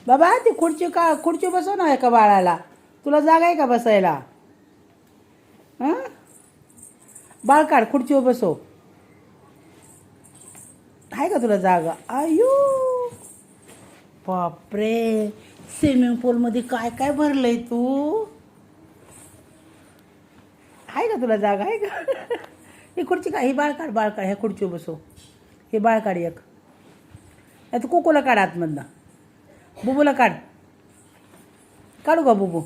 बाबा ती खुर्ची बसव ना एका बाळाला. तुला जागा आहे का बसायला? हां, बाळ काढ, खुर्चीवर बसव. आहे का तुला जागा? आयु बापरे, स्विमिंग पूलमध्ये काय काय भरलंय तू? आहे का तुला जागा आहे का? ही खुर्ची का? ही बाळ काढ ह्या खुर्चीवर बसव. हे बाळ काढ एक. तू कोकोला काढ आतमधनं. बुबूला काढू का बुबू?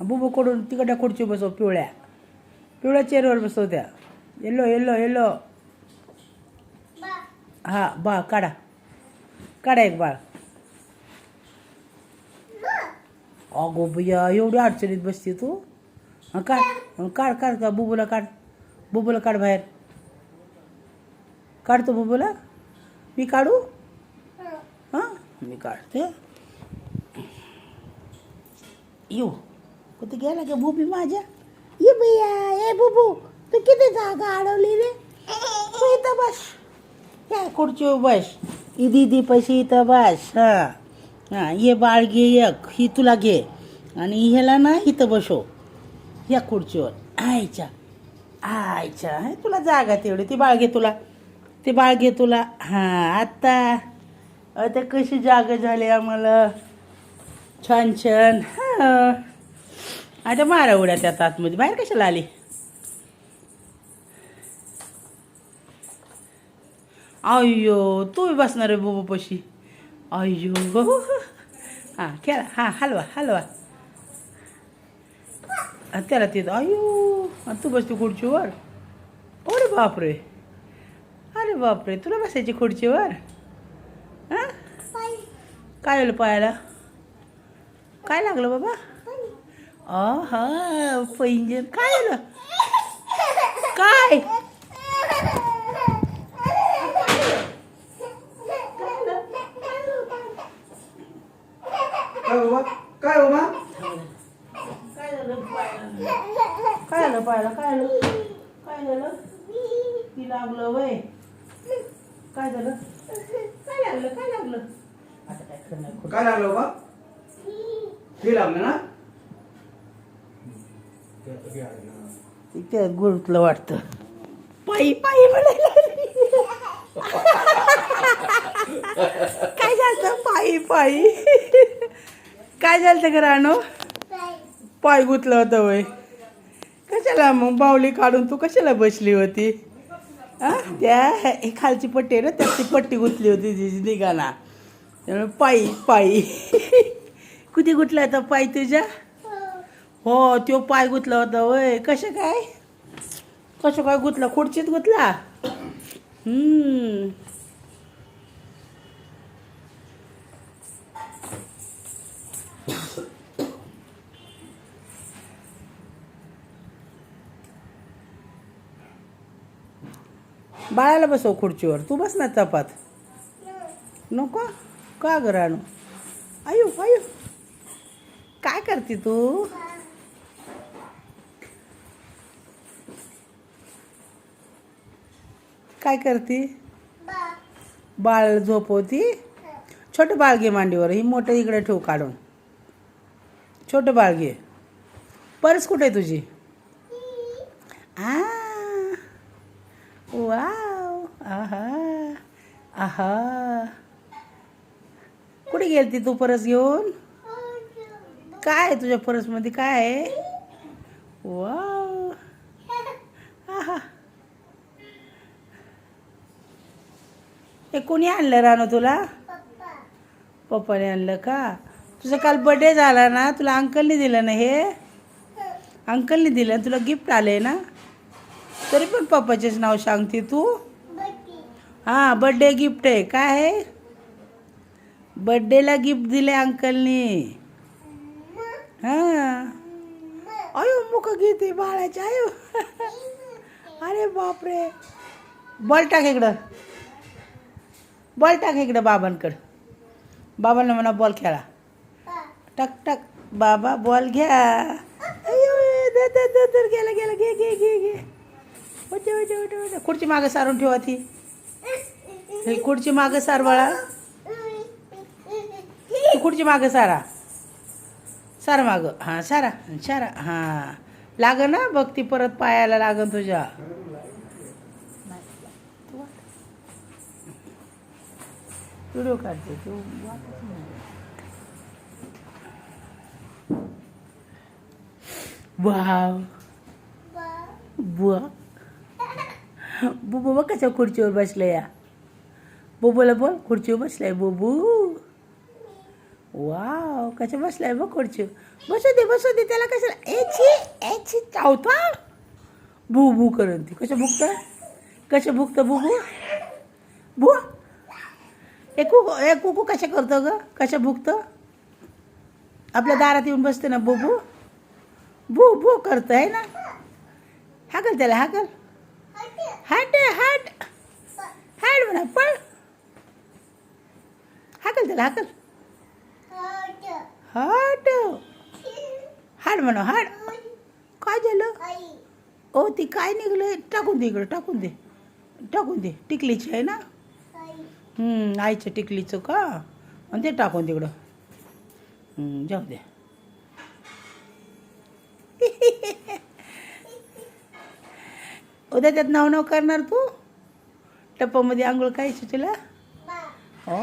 बुबू कडून तिकडल्या खुर्चीवर बसव. पिवळ्या चेअरवर बसव. त्या येलो. हां, बाळ काढा एक बाळ. अगो भैया, एवढी अडचणीत बसते तू. हां, काढ का बुबूला काढ बाहेर. काढतो बुबूला. मी काढू? हां, मी काढते. येऊ कुठे गेला का बुबी माझ्या? ये भैया, ए बुबू, तू किती जागा अडवली रे? तू इथं बस, या खुर्चीवर बस. ही दीदी पैसे इथं बस. हां, ये बाळ घे एक, ही तुला घे आणि ह्याला ना इथं बसव या खुर्चीवर. आयच्या तुला जागा तेवढी. ती बाळ घे तुला. हां, आता कशी जागा झाली आम्हाला छान. हां, आता मारा उड्या त्यात आतमध्ये. बाहेर कशाला आली? अय्यो, तू बसणार आहे बुबू पशी. अय्यो, हां खेळा. हां, हलवा त्याला तिथं. अय्यो, तू बसते खुर्चीवर. अरे बापरे, तुला बसायची खुर्चीवर? हां, काय झालं पायाला? काय लागलं बाबा? हा, पैंजण. काय झालं? काय झालं पायाला? काय झालं? ती लागलं वय? काय झालं? काय लागलं? आता काय करणार? काय लागलं बा? हे लागलं ना? ते गुरुतलं वाटतं. पायी म्हणायला. काय झालं? पायी काय झालं का राणो? पाय गुतलं होतं वय. कशाला मग बावली काढून तू कशाला बसली होती? हां, त्या खालची पट्टी आहे ना, त्याची पट्टी गुतली होती तिची निघाला. त्यामुळे पायी कुठे गुतला होता पाय तुझ्या? हो, तो पाय गुतला होता वय. कसं काय गुतला? खुर्चीत गुतला? बाळाला बसव खुर्चीवर. तू बस ना चपात. नको का ग राणू? आयु काय करते तू? काय करते? बाळ झोपवती. छोटं बाळ घे मांडीवर. ही मोठं इकडे ठेव काढून. छोटं बाळ घे. पर्स कुठे आहे तुझी? वाव, आहा. कुठे गेलती तू परस घेऊन? काय आहे तुझ्या परसमध्ये? काय आहे? वाव, आहा. हे कोणी आणलं रानू तुला? पप्पाने आणलं का? तुझा काल बर्थडे झाला ना, तुला अंकलने दिलं ना हे? अंकलने दिलं, तुला गिफ्ट आले ना? तरी पण पप्पाचेच नाव सांगते तू? हां, बर्थडे गिफ्ट आहे. काय आहे? बर्थडेला गिफ्ट दिले अंकलने. हां, अयो मुख घेते बाळाच्या. आयो अरे बापरे. बॉल टाक इकडं बाबांकडं. बाबांना म्हणा बॉल खेळा. टक बाबा बॉल घ्या. अयो दर गेला घे. होते. खुर्ची मागं सारून ठेवा ती. खुर्ची मागं सार बाळा. खुर्ची मागं सारा सारा मागं हां सारा सारा हां लाग ना बघ ती परत पायाला लागन तुझ्या व्हिडिओ काढते तू वाटत नाही. वाव बुवा बुबू बघ कशा खुर्चीवर बसलं या बुबूला बोल खुर्चीवर बसलाय बुबू वाव कशा बसलाय बघ खुर्चीवर बसू दे त्याला कशाला एची चावता बू बू करून ती कसं भुकतं बुबू बुवा कुकू कशा करतो ग कशा भुकतं आपल्या दारात येऊन बसते ना बुबू बू बू करतं आहे ना हाकल त्याला हाकल हाट हाट हाट म्हणा पळ हाकल त्याला हाकल हाट हाड म्हणा हाड काय झालं ओ ती काय निघलं टाकून दे इकडं टाकून दे टिकलीची आहे ना आईच्या टिकलीचं का आणि ते टाकून तिकडं जाऊ दे उद्या त्यात नाव करणार तू टप्पामध्ये आंघोळ करायची तुला हो